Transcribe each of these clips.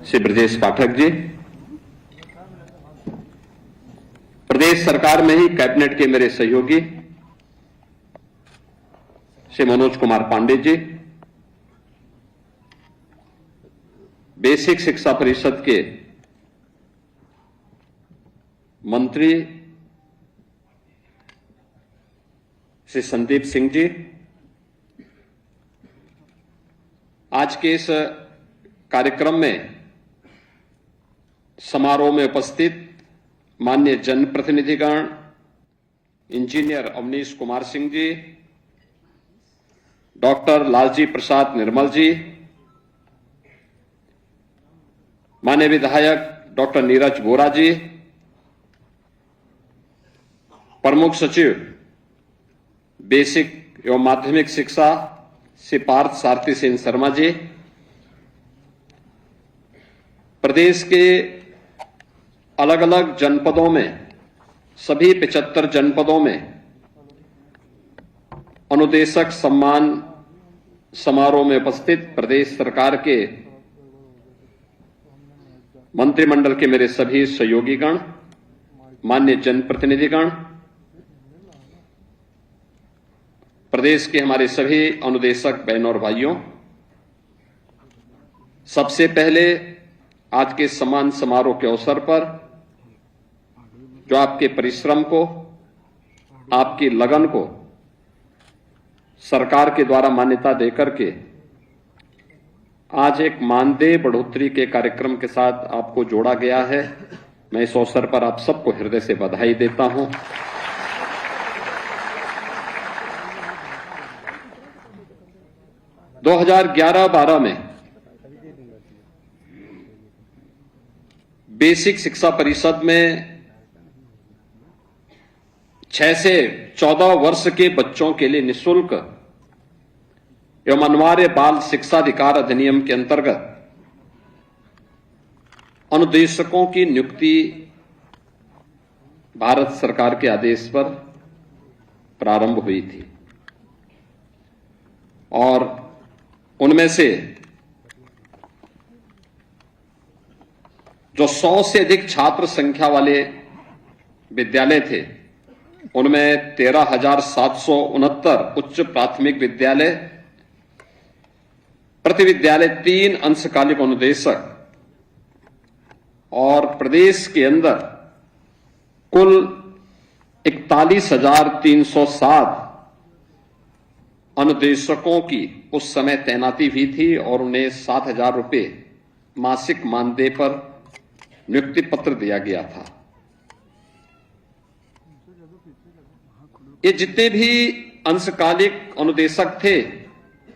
श्री ब्रजेश पाठक जी, प्रदेश सरकार में ही कैबिनेट के मेरे सहयोगी श्री मनोज कुमार पांडे जी, बेसिक शिक्षा परिषद के मंत्री श्री संदीप सिंह जी, आज के इस कार्यक्रम में समारोह में उपस्थित माननीय जनप्रतिनिधिगण, इंजीनियर अवनीश कुमार सिंह जी, डॉक्टर लालजी प्रसाद निर्मल जी, माननीय विधायक डॉक्टर नीरज वोरा जी, प्रमुख सचिव बेसिक एवं माध्यमिक शिक्षा श्री पार्थ सारथी सेन शर्मा जी, प्रदेश के अलग अलग जनपदों में सभी 75 जनपदों में अनुदेशक सम्मान समारोह में उपस्थित प्रदेश सरकार के मंत्रिमंडल के मेरे सभी सहयोगीगण, माननीय जनप्रतिनिधिगण, प्रदेश के हमारे सभी अनुदेशक बहनों और भाइयों, सबसे पहले आज के सम्मान समारोह के अवसर पर जो आपके परिश्रम को, आपकी लगन को सरकार के द्वारा मान्यता देकर के आज एक मानदेय बढ़ोतरी के कार्यक्रम के साथ आपको जोड़ा गया है, मैं इस अवसर पर आप सबको हृदय से बधाई देता हूं। दो 2011-12 में बेसिक शिक्षा परिषद में 6 से 14 वर्ष के बच्चों के लिए निःशुल्क एवं अनिवार्य बाल शिक्षा अधिकार अधिनियम के अंतर्गत अनुदेशकों की नियुक्ति भारत सरकार के आदेश पर प्रारंभ हुई थी और उनमें से जो 100 से अधिक छात्र संख्या वाले विद्यालय थे, उनमें 13,769 उच्च प्राथमिक विद्यालय, प्रति विद्यालय 3 अंशकालिक अनुदेशक और प्रदेश के अंदर कुल 41,307 अनुदेशकों की उस समय तैनाती हुई थी और उन्हें 7,000 रुपये मासिक मानदेय पर नियुक्ति पत्र दिया गया था। ये जितने भी अंशकालिक अनुदेशक थे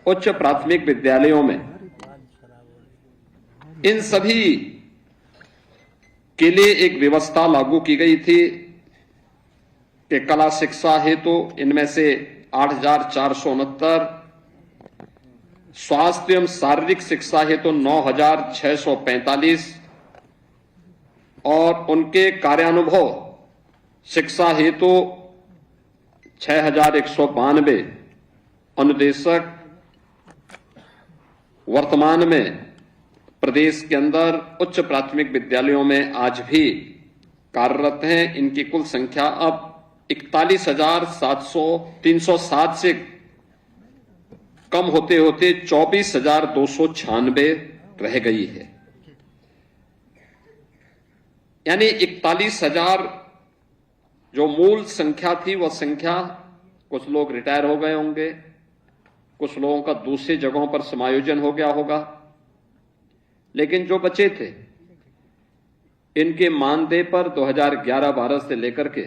उच्च प्राथमिक विद्यालयों में, इन सभी के लिए एक व्यवस्था लागू की गई थी कि कला शिक्षा हेतु इनमें से 8,469, स्वास्थ्य एवं शारीरिक शिक्षा हेतु 9,645 और उनके कार्यानुभव शिक्षा हेतु 6,192 अनुदेशक वर्तमान में प्रदेश के अंदर उच्च प्राथमिक विद्यालयों में आज भी कार्यरत हैं। इनकी कुल संख्या अब 41,307 से कम होते होते 24,296 रह गई है। यानी 41,000 जो मूल संख्या थी, वह संख्या, कुछ लोग रिटायर हो गए होंगे, कुछ लोगों का दूसरी जगहों पर समायोजन हो गया होगा, लेकिन जो बचे थे इनके मानदेय पर 2011-12 से लेकर के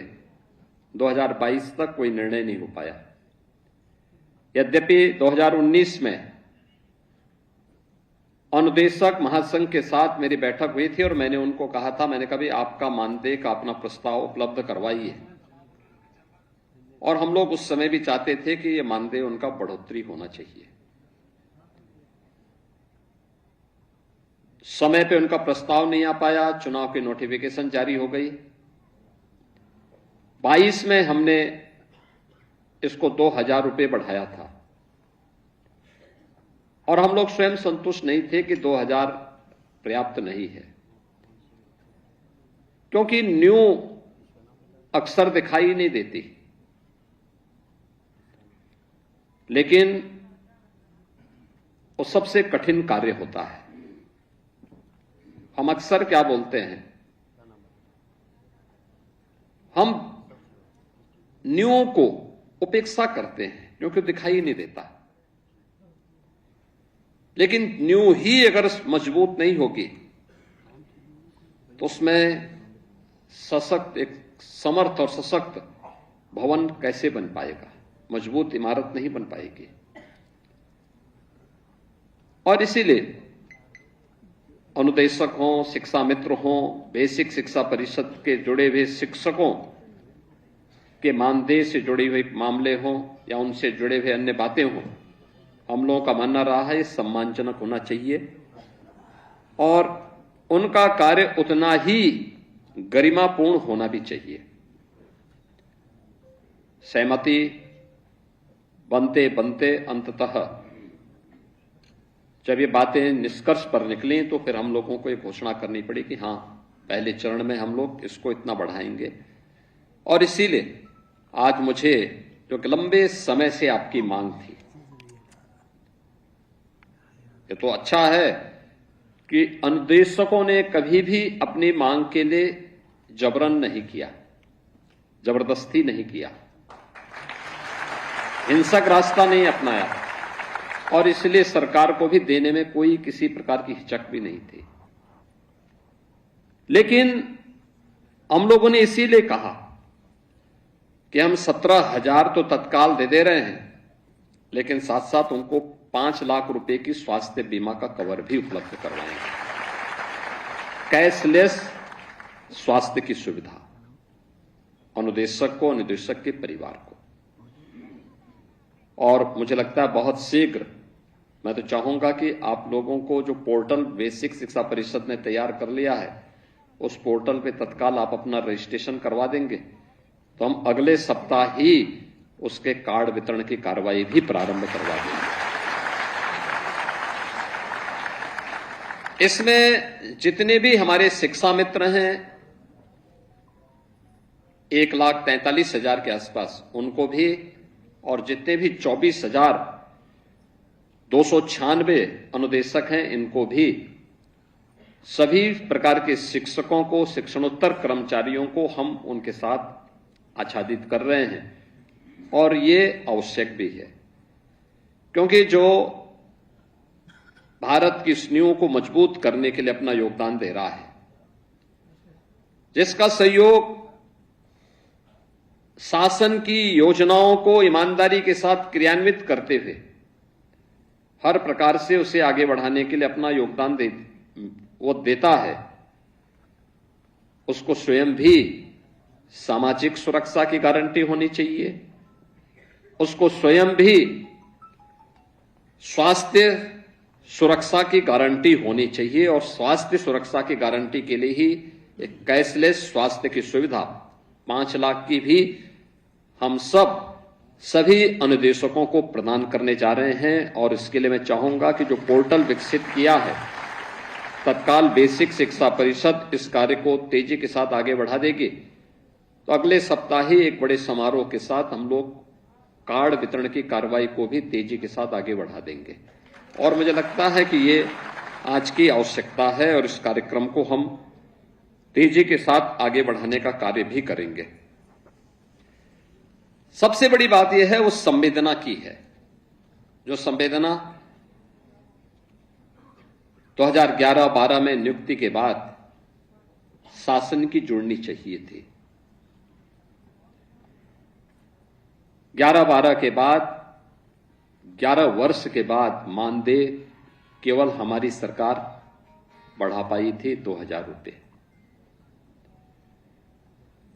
2022 तक कोई निर्णय नहीं हो पाया। यद्यपि 2019 में अनुदेशक महासंघ के साथ मेरी बैठक हुई थी और मैंने उनको कहा था, मैंने कहा भाई आपका मानदेय का अपना प्रस्ताव उपलब्ध करवाइए, और हम लोग उस समय भी चाहते थे कि ये मानदेय उनका बढ़ोतरी होना चाहिए। समय पे उनका प्रस्ताव नहीं आ पाया, चुनाव की नोटिफिकेशन जारी हो गई। 22 में हमने इसको 2,000 रुपये बढ़ाया था और हम लोग स्वयं संतुष्ट नहीं थे कि 2,000 पर्याप्त नहीं है, क्योंकि न्यू अक्सर दिखाई नहीं देती, लेकिन वो सबसे कठिन कार्य होता है। हम अक्सर क्या बोलते हैं, हम न्यू को उपेक्षा करते हैं क्योंकि दिखाई नहीं देता, लेकिन न्यू ही अगर मजबूत नहीं होगी तो उसमें सशक्त, एक समर्थ और सशक्त भवन कैसे बन पाएगा, मजबूत इमारत नहीं बन पाएगी। और इसीलिए अनुदेशक हों, शिक्षा मित्र हों, बेसिक शिक्षा परिषद के जुड़े हुए शिक्षकों के मानदेय से जुड़े हुए मामले हों या उनसे जुड़े हुए अन्य बातें हों, हम लोगों का मानना रहा है सम्मानजनक होना चाहिए और उनका कार्य उतना ही गरिमापूर्ण होना भी चाहिए। सहमति बनते बनते अंततः जब ये बातें निष्कर्ष पर निकली तो फिर हम लोगों को ये घोषणा करनी पड़ी कि हां, पहले चरण में हम लोग इसको इतना बढ़ाएंगे। और इसीलिए आज मुझे, जो कि लंबे समय से आपकी मांग थी, ये तो अच्छा है कि अनुदेशकों ने कभी भी अपनी मांग के लिए जबरन नहीं किया, जबरदस्ती नहीं किया, हिंसक रास्ता नहीं अपनाया और इसलिए सरकार को भी देने में कोई किसी प्रकार की हिचक भी नहीं थी। लेकिन हम लोगों ने इसीलिए कहा कि हम 17,000 तो तत्काल दे रहे हैं, लेकिन साथ साथ उनको 5 लाख रुपए की स्वास्थ्य बीमा का कवर भी उपलब्ध करवाएंगे, कैशलेस स्वास्थ्य की सुविधा अनुदेशक को, अनुदेशक के परिवार को। और मुझे लगता है बहुत शीघ्र, मैं तो चाहूंगा कि आप लोगों को जो पोर्टल बेसिक शिक्षा परिषद ने तैयार कर लिया है, उस पोर्टल पे तत्काल आप अपना रजिस्ट्रेशन करवा देंगे तो हम अगले सप्ताह ही उसके कार्ड वितरण की कार्रवाई भी प्रारंभ करवा देंगे। इसमें जितने भी हमारे शिक्षा मित्र हैं 1,43,000 के आसपास, उनको भी, और जितने भी 24,296 अनुदेशक हैं इनको भी, सभी प्रकार के शिक्षकों को, शिक्षणोत्तर कर्मचारियों को हम उनके साथ आच्छादित कर रहे हैं। और ये आवश्यक भी है, क्योंकि जो भारत की इस नींव को मजबूत करने के लिए अपना योगदान दे रहा है, जिसका सहयोग शासन की योजनाओं को ईमानदारी के साथ क्रियान्वित करते हुए हर प्रकार से उसे आगे बढ़ाने के लिए अपना योगदान वो देता है, उसको स्वयं भी सामाजिक सुरक्षा की गारंटी होनी चाहिए, उसको स्वयं भी स्वास्थ्य सुरक्षा की गारंटी होनी चाहिए। और स्वास्थ्य सुरक्षा की गारंटी के लिए ही एक कैशलेस स्वास्थ्य की सुविधा 5 लाख की भी हम सभी अनुदेशकों को प्रदान करने जा रहे हैं। और इसके लिए मैं चाहूंगा कि जो पोर्टल विकसित किया है, तत्काल बेसिक शिक्षा परिषद इस कार्य को तेजी के साथ आगे बढ़ा देगी, तो अगले सप्ताह ही एक बड़े समारोह के साथ हम लोग कार्ड वितरण की कार्रवाई को भी तेजी के साथ आगे बढ़ा देंगे। और मुझे लगता है कि ये आज की आवश्यकता है और इस कार्यक्रम को हम तेजी के साथ आगे बढ़ाने का कार्य भी करेंगे। सबसे बड़ी बात यह है उस संवेदना की है, जो संवेदना 2011-12 में नियुक्ति के बाद शासन की जुड़नी चाहिए थी। 11-12 के बाद, 11 वर्ष के बाद मानदेय केवल हमारी सरकार बढ़ा पाई थी 2,000 रुपये,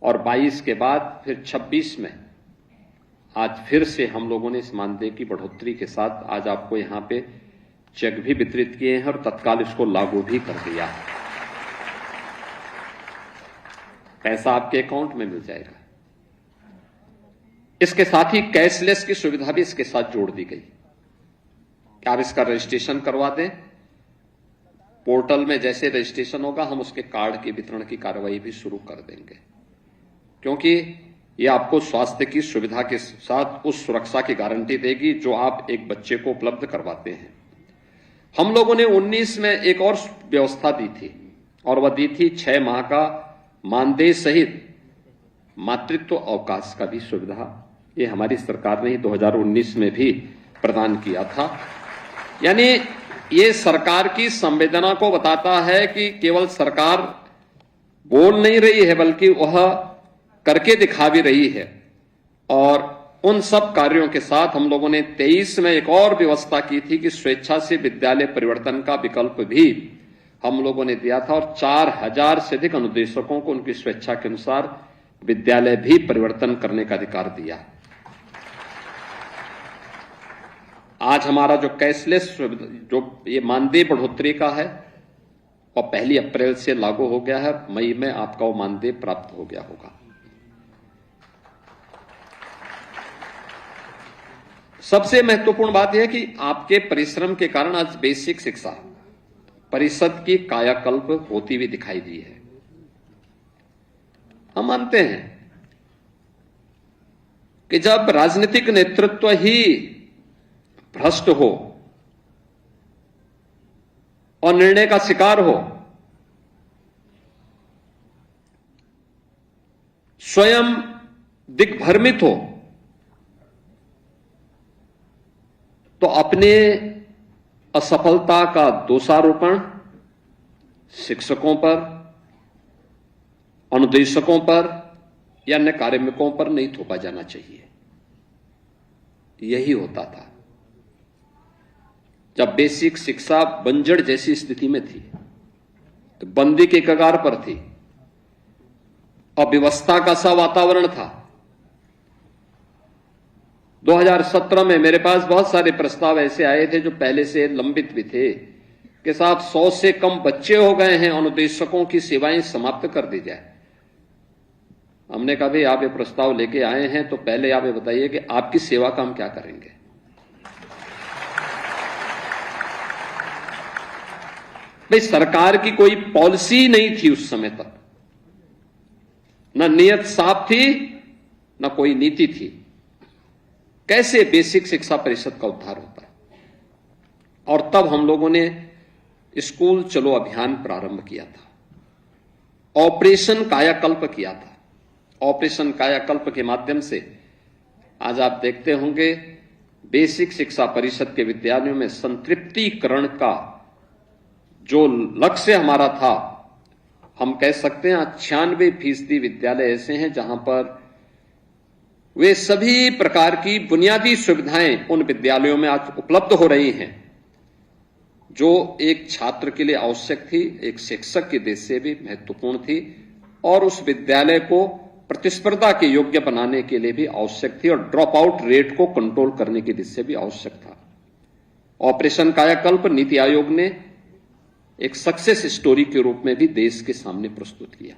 और 22 के बाद फिर 26 में आज फिर से हम लोगों ने इस मानदेय की बढ़ोतरी के साथ आज आपको यहां पे चेक भी वितरित किए हैं और तत्काल इसको लागू भी कर दिया है। पैसा आपके अकाउंट में मिल जाएगा। इसके साथ ही कैशलेस की सुविधा भी इसके साथ जोड़ दी गई कि आप इसका रजिस्ट्रेशन करवा दें, पोर्टल में जैसे रजिस्ट्रेशन होगा हम उसके कार्ड के वितरण की कार्रवाई भी शुरू कर देंगे, क्योंकि ये आपको स्वास्थ्य की सुविधा के साथ उस सुरक्षा की गारंटी देगी जो आप एक बच्चे को उपलब्ध करवाते हैं। हम लोगों ने 19 में एक और व्यवस्था दी थी, और वह दी थी 6 माह का मानदेय सहित मातृत्व अवकाश का भी सुविधा। ये हमारी सरकार ने 2019 में भी प्रदान किया था। यानी ये सरकार की संवेदना को बताता है कि केवल सरकार बोल नहीं रही है, बल्कि वह करके दिखा भी रही है। और उन सब कार्यों के साथ हम लोगों ने 23 में एक और व्यवस्था की थी कि स्वेच्छा से विद्यालय परिवर्तन का विकल्प भी हम लोगों ने दिया था, और 4000 से अधिक अनुदेशकों को उनकी स्वेच्छा के अनुसार विद्यालय भी परिवर्तन करने का अधिकार दिया। आज हमारा जो कैशलेस जो ये मानदेय बढ़ोतरी का है और 1 अप्रैल से लागू हो गया है, मई में आपका वो मानदेय प्राप्त हो गया होगा। सबसे महत्वपूर्ण बात यह है कि आपके परिश्रम के कारण आज बेसिक शिक्षा परिषद की कायाकल्प होती हुई दिखाई दी है। हम मानते हैं कि जब राजनीतिक नेतृत्व ही भ्रष्ट हो और निर्णय का शिकार हो, स्वयं दिग्भ्रमित हो, तो अपने असफलता का दोषारोपण शिक्षकों पर, अनुदेशकों पर या अन्य कार्मिकों पर नहीं थोपा जाना चाहिए। यही होता था जब बेसिक शिक्षा बंजर जैसी स्थिति में थी, तो बंदी के कगार पर थी, अव्यवस्था का सा वातावरण था। 2017 में मेरे पास बहुत सारे प्रस्ताव ऐसे आए थे जो पहले से लंबित भी थे कि साहब 100 से कम बच्चे हो गए हैं, अनुदेशकों की सेवाएं समाप्त कर दी जाए। हमने कहा भाई आप ये प्रस्ताव लेके आए हैं तो पहले आप ये बताइए कि आपकी सेवा का हम क्या करेंगे। भाई सरकार की कोई पॉलिसी नहीं थी उस समय तक, न नियत साफ थी न कोई नीति थी। कैसे बेसिक शिक्षा परिषद का उद्धार होता है? और तब हम लोगों ने स्कूल चलो अभियान प्रारंभ किया था, ऑपरेशन कायाकल्प किया था। ऑपरेशन कायाकल्प के माध्यम से आज आप देखते होंगे बेसिक शिक्षा परिषद के विद्यालयों में संतृप्तिकरण का जो लक्ष्य हमारा था, हम कह सकते हैं 96% विद्यालय ऐसे हैं जहां पर वे सभी प्रकार की बुनियादी सुविधाएं उन विद्यालयों में आज उपलब्ध हो रही हैं जो एक छात्र के लिए आवश्यक थी, एक शिक्षक की दृष्टि से भी महत्वपूर्ण थी, और उस विद्यालय को प्रतिस्पर्धा के योग्य बनाने के लिए भी आवश्यक थी, और ड्रॉप आउट रेट को कंट्रोल करने की दृष्टि से भी आवश्यक था। ऑपरेशन कायाकल्प नीति आयोग ने एक सक्सेस स्टोरी के रूप में भी देश के सामने प्रस्तुत किया।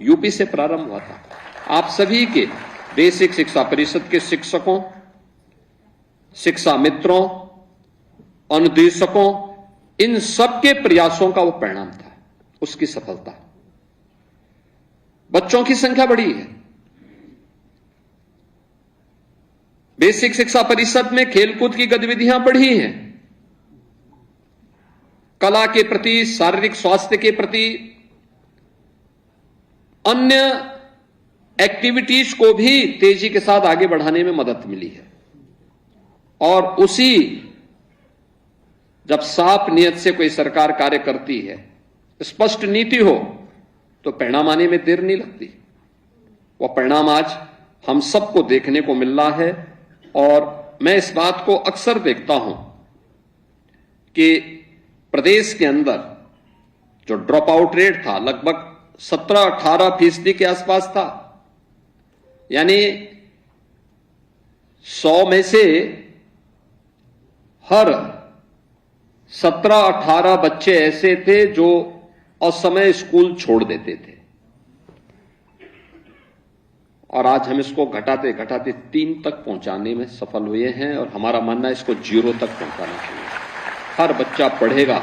यूपी से प्रारंभ हुआ था। आप सभी के बेसिक शिक्षा परिषद के शिक्षकों, शिक्षा मित्रों, अनुदेशकों, इन सबके प्रयासों का वो परिणाम था, उसकी सफलता। बच्चों की संख्या बढ़ी है। बेसिक शिक्षा परिषद में खेलकूद की गतिविधियां बढ़ी हैं। कला के प्रति, शारीरिक स्वास्थ्य के प्रति, अन्य एक्टिविटीज को भी तेजी के साथ आगे बढ़ाने में मदद मिली है। और उसी जब साफ नियत से कोई सरकार कार्य करती है, स्पष्ट नीति हो, तो परिणाम आने में देर नहीं लगती। वह परिणाम आज हम सबको देखने को मिल रहा है। और मैं इस बात को अक्सर देखता हूं कि प्रदेश के अंदर जो ड्रॉप आउट रेट था लगभग 17-18% के आसपास था। यानी 100 में से हर 17-18 बच्चे ऐसे थे जो असमय स्कूल छोड़ देते थे, और आज हम इसको घटाते घटाते 3 तक पहुंचाने में सफल हुए हैं। और हमारा मानना है इसको 0 तक पहुंचाना चाहिए। हर बच्चा पढ़ेगा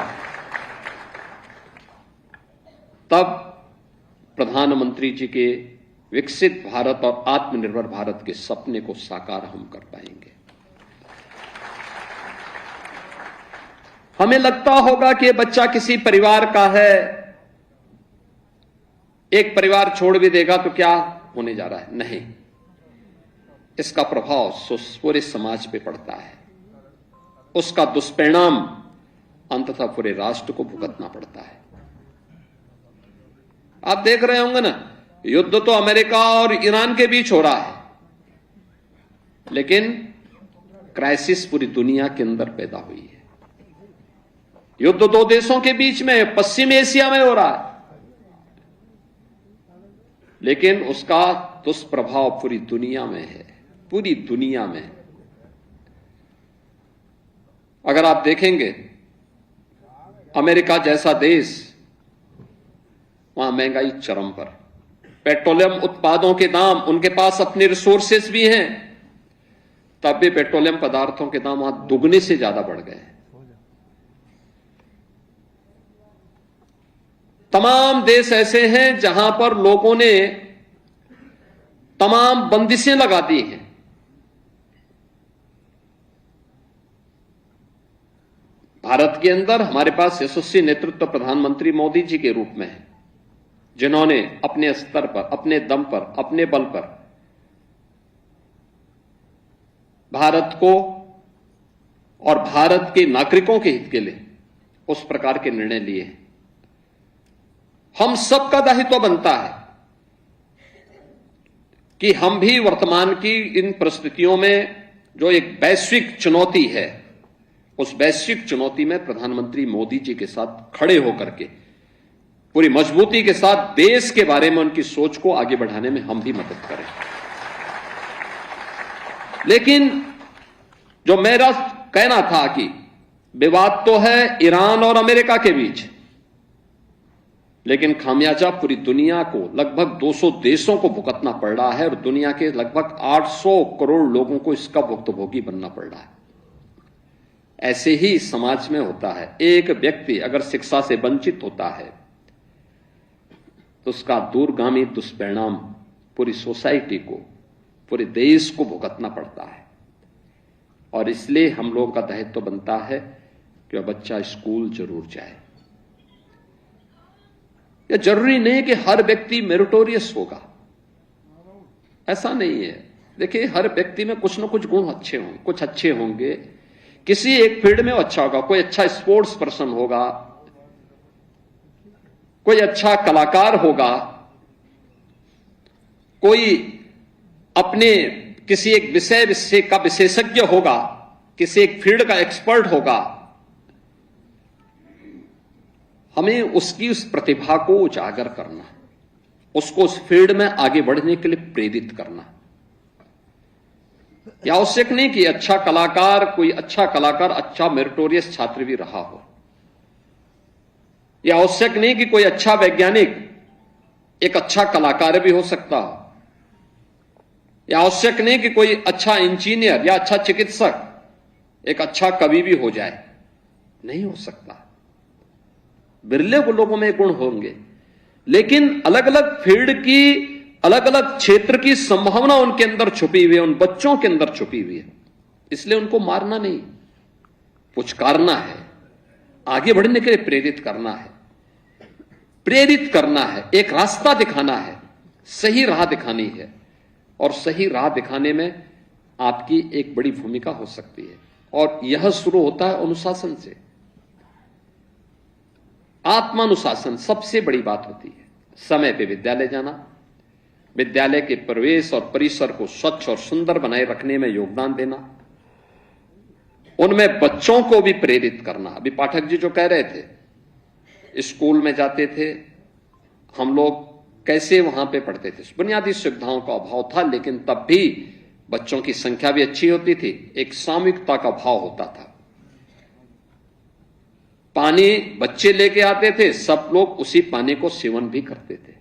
तब प्रधानमंत्री जी के विकसित भारत और आत्मनिर्भर भारत के सपने को साकार हम कर पाएंगे। हमें लगता होगा कि बच्चा किसी परिवार का है, एक परिवार छोड़ भी देगा तो क्या होने जा रहा है? नहीं, इसका प्रभाव पूरे समाज पे पड़ता है, उसका दुष्परिणाम अंततः पूरे राष्ट्र को भुगतना पड़ता है। आप देख रहे होंगे ना, युद्ध तो अमेरिका और ईरान के बीच हो रहा है, लेकिन क्राइसिस पूरी दुनिया के अंदर पैदा हुई है। युद्ध दो देशों के बीच में पश्चिम एशिया में हो रहा है, लेकिन उसका दुष्प्रभाव पूरी दुनिया में है, पूरी दुनिया में। अगर आप देखेंगे अमेरिका जैसा देश, वहां महंगाई चरम पर, पेट्रोलियम उत्पादों के दाम, उनके पास अपने रिसोर्सेस भी हैं, तब भी पेट्रोलियम पदार्थों के दाम वहां दुगने से ज्यादा बढ़ गए हैं। तमाम देश ऐसे हैं जहां पर लोगों ने तमाम बंदिशें लगा दी हैं। भारत के अंदर हमारे पास यशस्वी नेतृत्व प्रधानमंत्री मोदी जी के रूप में है, जिन्होंने अपने स्तर पर, अपने दम पर, अपने बल पर भारत को और भारत के नागरिकों के हित के लिए उस प्रकार के निर्णय लिए हैं। हम सबका दायित्व बनता है कि हम भी वर्तमान की इन परिस्थितियों में जो एक वैश्विक चुनौती है, उस वैश्विक चुनौती में प्रधानमंत्री मोदी जी के साथ खड़े होकर के पूरी मजबूती के साथ देश के बारे में उनकी सोच को आगे बढ़ाने में हम भी मदद करें। लेकिन जो मेरा कहना था कि विवाद तो है ईरान और अमेरिका के बीच, लेकिन खामियाजा पूरी दुनिया को, लगभग 200 देशों को भुगतना पड़ रहा है और दुनिया के लगभग 800 करोड़ लोगों को इसका भुक्तभोगी बनना पड़ रहा है। ऐसे ही समाज में होता है, एक व्यक्ति अगर शिक्षा से वंचित होता है तो उसका दूरगामी दुष्परिणाम पूरी सोसाइटी को, पूरे देश को भुगतना पड़ता है। और इसलिए हम लोगों का दायित्व बनता है कि वह बच्चा स्कूल जरूर जाए। यह जरूरी नहीं कि हर व्यक्ति मेरिटोरियस होगा, ऐसा नहीं है। देखिए, हर व्यक्ति में कुछ न कुछ गुण अच्छे होंगे, कुछ अच्छे होंगे, किसी एक फील्ड में वो अच्छा होगा। कोई अच्छा स्पोर्ट्स पर्सन होगा, कोई अच्छा कलाकार होगा, कोई अपने किसी एक विषय का विशेषज्ञ होगा, किसी एक फील्ड का एक्सपर्ट होगा। हमें उसकी उस प्रतिभा को उजागर करना, उसको उस फील्ड में आगे बढ़ने के लिए प्रेरित करना। यह आवश्यक नहीं कि अच्छा कलाकार, कोई अच्छा कलाकार अच्छा मेरिटोरियस छात्र भी रहा हो। यह आवश्यक नहीं कि कोई अच्छा वैज्ञानिक एक अच्छा कलाकार भी हो सकता हो। यह आवश्यक नहीं कि कोई अच्छा इंजीनियर या अच्छा चिकित्सक एक अच्छा कवि भी हो जाए, नहीं हो सकता। बिरले लोगों में गुण होंगे, लेकिन अलग अलग फील्ड की, अलग अलग क्षेत्र की संभावना उनके अंदर छुपी हुई है, उन बच्चों के अंदर छुपी हुई है। इसलिए उनको मारना नहीं, पुचकारना है, आगे बढ़ने के लिए प्रेरित करना है, प्रेरित करना है, एक रास्ता दिखाना है, सही राह दिखानी है। और सही राह दिखाने में आपकी एक बड़ी भूमिका हो सकती है, और यह शुरू होता है अनुशासन से। आत्मानुशासन सबसे बड़ी बात होती है। समय पे विद्यालय जाना, विद्यालय के परिवेश और परिसर को स्वच्छ और सुंदर बनाए रखने में योगदान देना, उनमें बच्चों को भी प्रेरित करना। अभी पाठक जी जो कह रहे थे, स्कूल में जाते थे हम लोग, कैसे वहां पे पढ़ते थे, बुनियादी सुविधाओं का अभाव था, लेकिन तब भी बच्चों की संख्या भी अच्छी होती थी, एक सामूहिकता का भाव होता था। पानी बच्चे लेके आते थे, सब लोग उसी पानी को सेवन भी करते थे।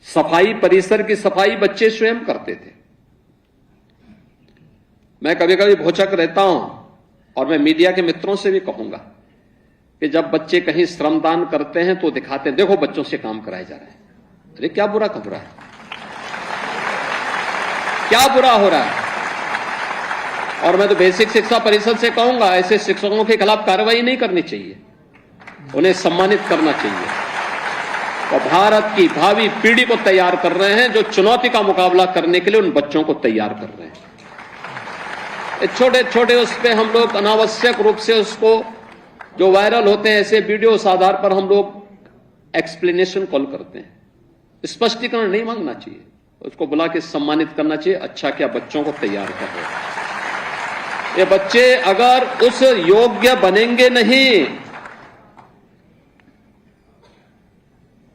सफाई, परिसर की सफाई बच्चे स्वयं करते थे। मैं कभी कभी भौचक रहता हूं, और मैं मीडिया के मित्रों से भी कहूंगा कि जब बच्चे कहीं श्रमदान करते हैं तो दिखाते हैं, देखो बच्चों से काम कराए जा रहे हैं। अरे क्या बुरा हो रहा है, क्या बुरा हो रहा है? और मैं तो बेसिक शिक्षा परिषद से कहूंगा, ऐसे शिक्षकों के खिलाफ कार्रवाई नहीं करनी चाहिए, उन्हें सम्मानित करना चाहिए। और भारत की भावी पीढ़ी को तैयार कर रहे हैं, जो चुनौती का मुकाबला करने के लिए उन बच्चों को तैयार कर रहे हैं। छोटे छोटे उस पर हम लोग अनावश्यक रूप से उसको, जो वायरल होते हैं ऐसे वीडियो, उस आधार पर हम लोग एक्सप्लेनेशन कॉल करते हैं। स्पष्टीकरण नहीं मांगना चाहिए, उसको बुला के सम्मानित करना चाहिए। अच्छा क्या बच्चों को तैयार कर रहे हैं। ये बच्चे अगर उस योग्य बनेंगे नहीं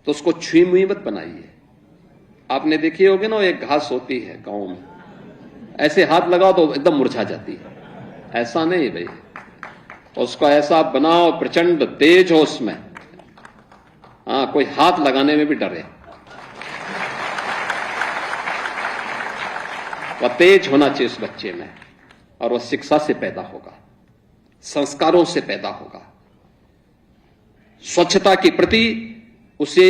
तो उसको छुई मुई मत बनाइए। आपने देखी होगी ना, एक घास होती है गांव में, ऐसे हाथ लगाओ तो एकदम मुरझा जाती है। ऐसा नहीं भाई, उसको ऐसा बनाओ प्रचंड तेज हो उसमें, कोई हाथ लगाने में भी डरे। वह तेज होना चाहिए उस बच्चे में, और वह शिक्षा से पैदा होगा, संस्कारों से पैदा होगा। स्वच्छता के प्रति उसे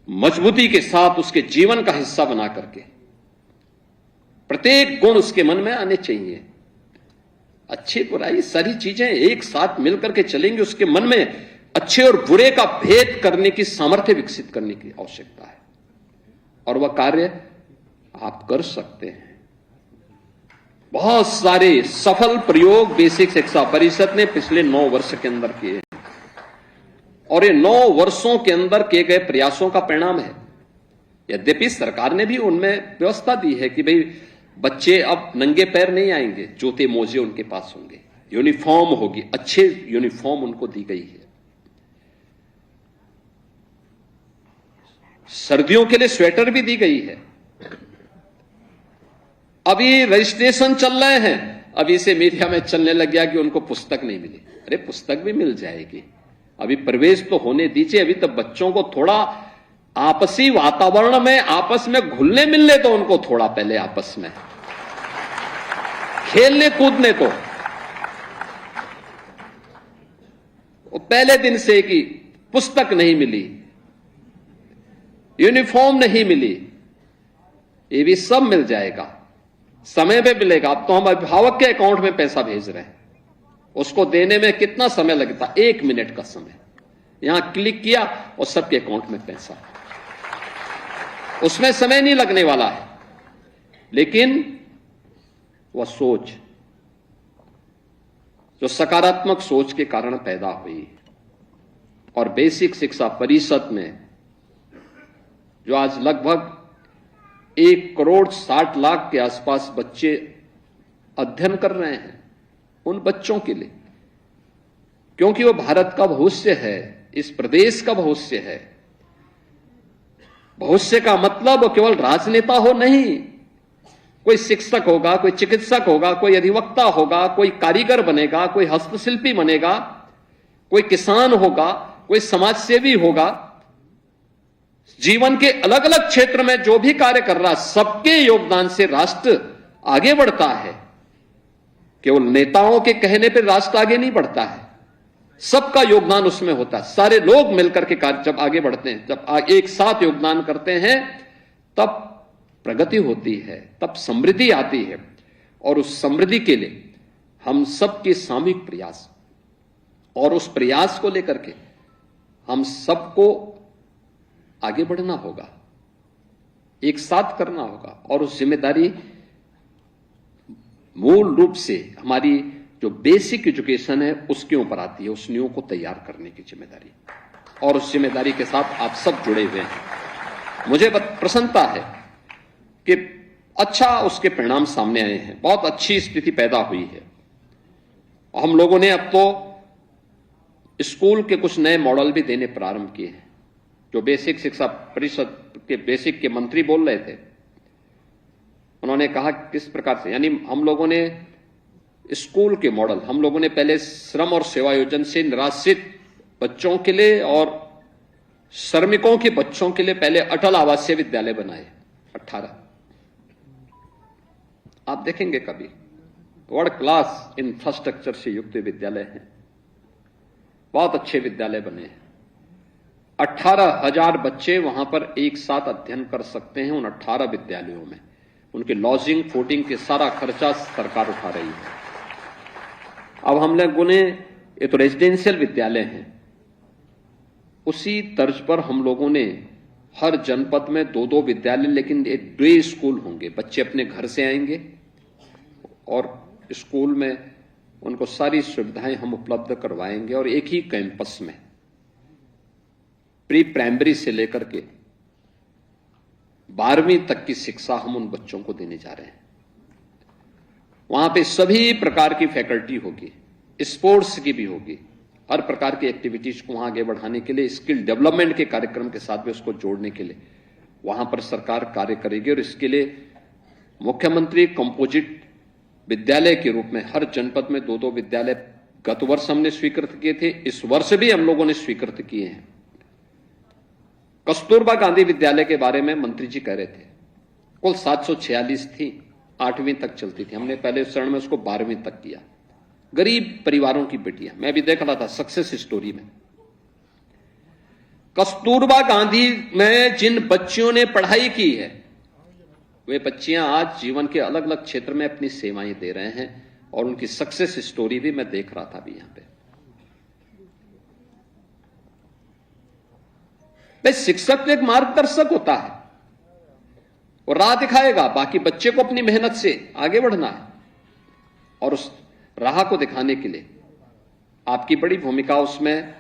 मजबूती के साथ उसके जीवन का हिस्सा बना करके प्रत्येक गुण उसके मन में आने चाहिए। अच्छी बुराई सारी चीजें एक साथ मिलकर के चलेंगे, उसके मन में अच्छे और बुरे का भेद करने की सामर्थ्य विकसित करने की आवश्यकता है, और वह कार्य आप कर सकते हैं। बहुत सारे सफल प्रयोग बेसिक शिक्षा परिषद ने पिछले 9 वर्ष के अंदर किए, और ये 9 वर्षों के अंदर किए गए प्रयासों का परिणाम है। यद्यपि सरकार ने भी उनमें व्यवस्था दी है कि भाई बच्चे अब नंगे पैर नहीं आएंगे, जूते मोजे उनके पास होंगे, यूनिफॉर्म होगी, अच्छे यूनिफॉर्म उनको दी गई है। सर्दियों के लिए स्वेटर भी दी गई है। अभी रजिस्ट्रेशन चल रहे हैं, अभी से मीडिया में चलने लग गया कि उनको पुस्तक नहीं मिली। अरे पुस्तक भी मिल जाएगी, अभी प्रवेश तो होने दीजिए। अभी तो बच्चों को थोड़ा आपसी वातावरण में आपस में घुलने मिलने तो उनको थोड़ा पहले आपस में खेलने कूदने तो। पहले दिन से कि पुस्तक नहीं मिली, यूनिफॉर्म नहीं मिली, ये भी सब मिल जाएगा, समय पे मिलेगा। अब तो हम अभिभावक के अकाउंट में पैसा भेज रहे हैं, उसको देने में कितना समय लगता, 1 मिनट का समय, यहां क्लिक किया और सबके अकाउंट में पैसा। उसमें समय नहीं लगने वाला है, लेकिन वह सोच जो सकारात्मक सोच के कारण पैदा हुई, और बेसिक शिक्षा परिषद में जो आज लगभग 1,60,00,000 के आसपास बच्चे अध्ययन कर रहे हैं, उन बच्चों के लिए, क्योंकि वो भारत का भविष्य है, इस प्रदेश का भविष्य है। भविष्य का मतलब केवल राजनेता हो नहीं, कोई शिक्षक होगा, कोई चिकित्सक होगा, कोई अधिवक्ता होगा, कोई कारीगर बनेगा, कोई हस्तशिल्पी बनेगा, कोई किसान होगा, कोई समाजसेवी होगा। जीवन के अलग अलग क्षेत्र में जो भी कार्य कर रहा है, सबके योगदान से राष्ट्र आगे बढ़ता है। केवल नेताओं के कहने पर राष्ट्र आगे नहीं बढ़ता है, सबका योगदान उसमें होता है। सारे लोग मिलकर के कार्य जब आगे बढ़ते हैं, जब एक साथ योगदान करते हैं, तब प्रगति होती है, तब समृद्धि आती है। और उस समृद्धि के लिए हम सबके सामूहिक प्रयास, और उस प्रयास को लेकर के हम सबको आगे बढ़ना होगा, एक साथ करना होगा। और उस जिम्मेदारी मूल रूप से हमारी जो बेसिक एजुकेशन है उसके ऊपर आती है, उस नींव को तैयार करने की जिम्मेदारी, और उस जिम्मेदारी के साथ आप सब जुड़े हुए हैं। मुझे प्रसन्नता है कि अच्छा उसके परिणाम सामने आए हैं, बहुत अच्छी स्थिति पैदा हुई है। हम लोगों ने अब तो स्कूल के कुछ नए मॉडल भी देने प्रारंभ किए हैं, जो बेसिक शिक्षा परिषद के बेसिक के मंत्री बोल रहे थे। उन्होंने कहा किस प्रकार से, यानी हम लोगों ने स्कूल के मॉडल, हम लोगों ने पहले श्रम और सेवा योजना से निराश्रित बच्चों के लिए और श्रमिकों के बच्चों के लिए पहले अटल आवासीय विद्यालय बनाए 18। आप देखेंगे कभी वर्ल्ड क्लास इंफ्रास्ट्रक्चर से युक्त विद्यालय हैं। बहुत अच्छे विद्यालय बने हैं। 18,000 बच्चे वहां पर एक साथ अध्ययन कर सकते हैं उन 18 विद्यालयों में। उनके लॉजिंग फूडिंग के सारा खर्चा सरकार उठा रही है। अब हम लोगों ने, ये तो रेजिडेंशियल विद्यालय हैं, उसी तर्ज पर हम लोगों ने हर जनपद में 2-2 विद्यालय, लेकिन ये डे स्कूल होंगे। बच्चे अपने घर से आएंगे और स्कूल में उनको सारी सुविधाएं हम उपलब्ध करवाएंगे और एक ही कैंपस में प्री प्राइमरी से लेकर के 12वीं तक की शिक्षा हम उन बच्चों को देने जा रहे हैं। वहां पे सभी प्रकार की फैकल्टी होगी, स्पोर्ट्स की भी होगी, हर प्रकार की एक्टिविटीज को वहां आगे बढ़ाने के लिए, स्किल डेवलपमेंट के कार्यक्रम के साथ भी उसको जोड़ने के लिए वहां पर सरकार कार्य करेगी। और इसके लिए मुख्यमंत्री कंपोजिट विद्यालय के रूप में हर जनपद में 2-2 विद्यालय गत वर्ष हमने स्वीकृत किए थे, इस वर्ष भी हम लोगों ने स्वीकृत किए हैं। कस्तूरबा गांधी विद्यालय के बारे में मंत्री जी कह रहे थे, कुल 746 थी, 8वीं तक चलती थी। हमने पहले चरण में उसको 12वीं तक किया। गरीब परिवारों की बेटियां, मैं भी देख रहा था सक्सेस स्टोरी में। कस्तूरबा गांधी में जिन बच्चियों ने पढ़ाई की है, वे बच्चियां आज जीवन के अलग अलग क्षेत्र में अपनी सेवाएं दे रहे हैं और उनकी सक्सेस स्टोरी भी मैं देख रहा था अभी यहां पे। भाई, शिक्षक एक मार्गदर्शक होता है, वो राह दिखाएगा, बाकी बच्चे को अपनी मेहनत से आगे बढ़ना है और उस राह को दिखाने के लिए आपकी बड़ी भूमिका उसमें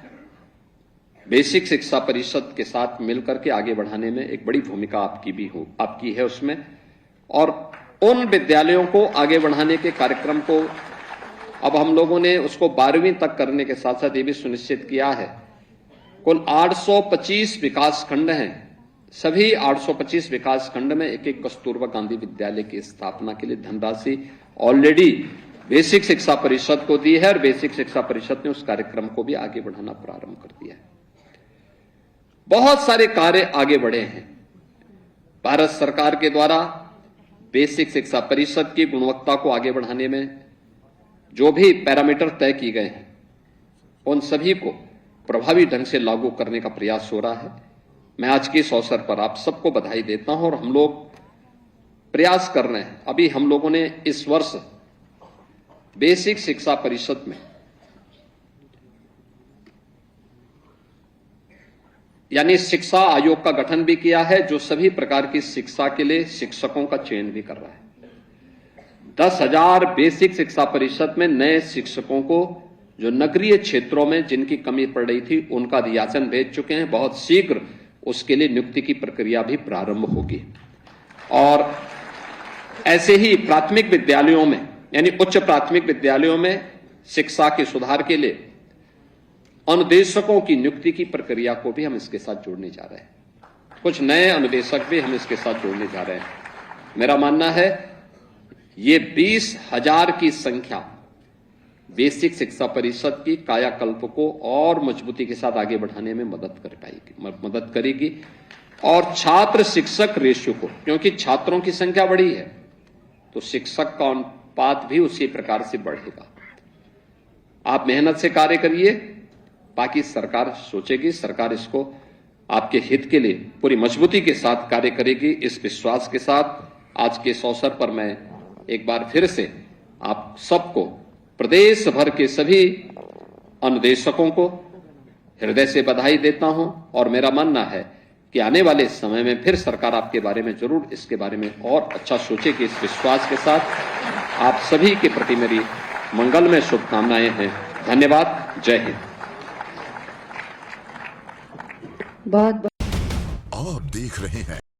बेसिक शिक्षा परिषद के साथ मिलकर के आगे बढ़ाने में एक बड़ी भूमिका आपकी है उसमें। और उन विद्यालयों को आगे बढ़ाने के कार्यक्रम को अब हम लोगों ने उसको 12वीं तक करने के साथ साथ ये भी सुनिश्चित किया है। कुल 825 विकास खंड हैं, सभी 825 विकास खंड में एक कस्तूरबा गांधी विद्यालय की स्थापना के लिए धनराशि ऑलरेडी बेसिक शिक्षा परिषद को दी है और बेसिक शिक्षा परिषद ने उस कार्यक्रम को भी आगे बढ़ाना प्रारंभ कर दिया है। बहुत सारे कार्य आगे बढ़े हैं। भारत सरकार के द्वारा बेसिक शिक्षा परिषद की गुणवत्ता को आगे बढ़ाने में जो भी पैरामीटर तय किए गए हैं, उन सभी को प्रभावी ढंग से लागू करने का प्रयास हो रहा है। मैं आज के इस अवसर पर आप सबको बधाई देता हूं और हम लोग प्रयास कर रहे हैं। अभी हम लोगों ने इस वर्ष बेसिक शिक्षा परिषद में यानी शिक्षा आयोग का गठन भी किया है, जो सभी प्रकार की शिक्षा के लिए शिक्षकों का चयन भी कर रहा है। 10,000 बेसिक शिक्षा परिषद में नए शिक्षकों को जो नगरीय क्षेत्रों में जिनकी कमी पड़ रही थी उनका अधियाचन भेज चुके हैं। बहुत शीघ्र उसके लिए नियुक्ति की प्रक्रिया भी प्रारंभ होगी। और ऐसे ही प्राथमिक विद्यालयों में यानी उच्च प्राथमिक विद्यालयों में शिक्षा के सुधार के लिए अनुदेशकों की नियुक्ति की प्रक्रिया को भी हम इसके साथ जोड़ने जा रहे हैं। कुछ नए अनुदेशक भी हम इसके साथ जोड़ने जा रहे हैं। मेरा मानना है ये 20,000 की संख्या बेसिक शिक्षा परिषद की कायाकल्प को और मजबूती के साथ आगे बढ़ाने में मदद करेगी। और छात्र शिक्षक रेशियो को, क्योंकि छात्रों की संख्या बढ़ी है तो शिक्षक का अनुपात भी उसी प्रकार से बढ़ेगा। आप मेहनत से कार्य करिए, बाकी सरकार सोचेगी, सरकार इसको आपके हित के लिए पूरी मजबूती के साथ कार्य करेगी। इस विश्वास के साथ आज के इस अवसर पर मैं एक बार फिर से आप सबको, प्रदेश भर के सभी अनुदेशकों को हृदय से बधाई देता हूं। और मेरा मानना है कि आने वाले समय में फिर सरकार आपके बारे में जरूर इसके बारे में और अच्छा सोचेगी। इस विश्वास के साथ आप सभी के प्रति मेरी मंगलमय शुभकामनाएं हैं। धन्यवाद। जय हिंद। बहुत आप देख रहे हैं